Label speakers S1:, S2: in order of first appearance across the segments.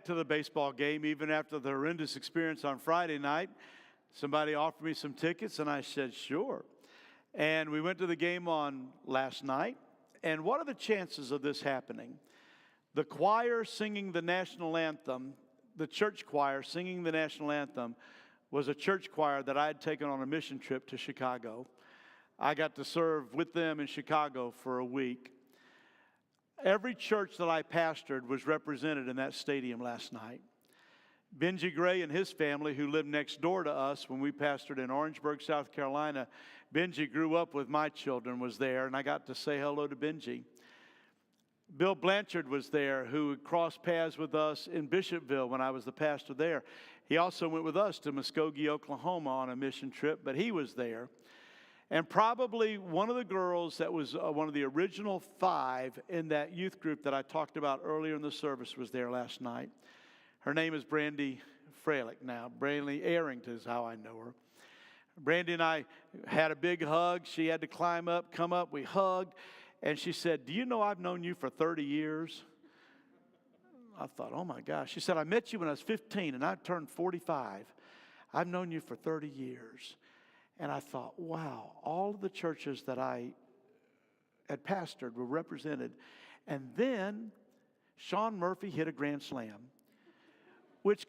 S1: went to the baseball game even after the horrendous experience on Friday night. Somebody offered me some tickets, and I said, sure. And we went to the game on last night. And what are the chances of this happening? The choir singing the national anthem, the church choir singing the national anthem, was a church choir that I had taken on a mission trip to Chicago. I got to serve with them in Chicago for a week. Every church that I pastored was represented in that stadium last night. Benji Gray and his family, who lived next door to us when we pastored in Orangeburg, South Carolina, Benji grew up with my children, was there, and I got to say hello to Benji. Bill Blanchard was there, who crossed paths with us in Bishopville when I was the pastor there. He also went with us to Muskogee, Oklahoma on a mission trip, but he was there. And probably one of the girls that was one of the original 5 in that youth group that I talked about earlier in the service was there last night. Her name is Brandy Freilich now. Brandy Arrington is how I know her. Brandy and I had a big hug. She had to come up. We hugged. And she said, do you know I've known you for 30 years? I thought, oh my gosh. She said, I met you when I was 15 and I turned 45. I've known you for 30 years. And I thought, wow, all of the churches that I had pastored were represented. And then Sean Murphy hit a grand slam, which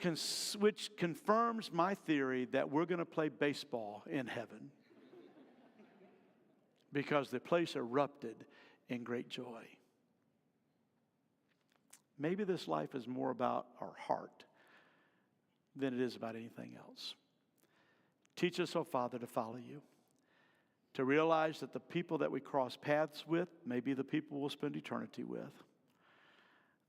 S1: confirms my theory that we're going to play baseball in heaven, because the place erupted in great joy. Maybe this life is more about our heart than it is about anything else. Teach us, oh Father, to follow you, to realize that the people that we cross paths with may be the people we'll spend eternity with.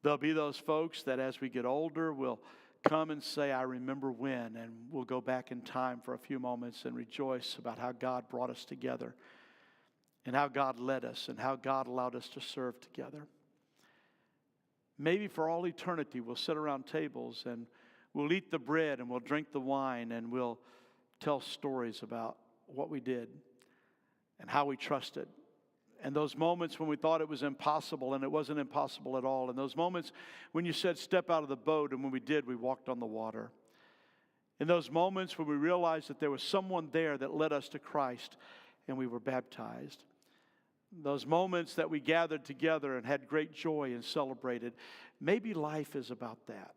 S1: There'll be those folks that as we get older will come and say, I remember when, and we'll go back in time for a few moments and rejoice about how God brought us together and how God led us and how God allowed us to serve together. Maybe for all eternity we'll sit around tables and we'll eat the bread and we'll drink the wine and we'll tell stories about what we did and how we trusted. And those moments when we thought it was impossible and it wasn't impossible at all. And those moments when you said step out of the boat, and when we did, we walked on the water. In those moments when we realized that there was someone there that led us to Christ and we were baptized. Those moments that we gathered together and had great joy and celebrated. Maybe life is about that.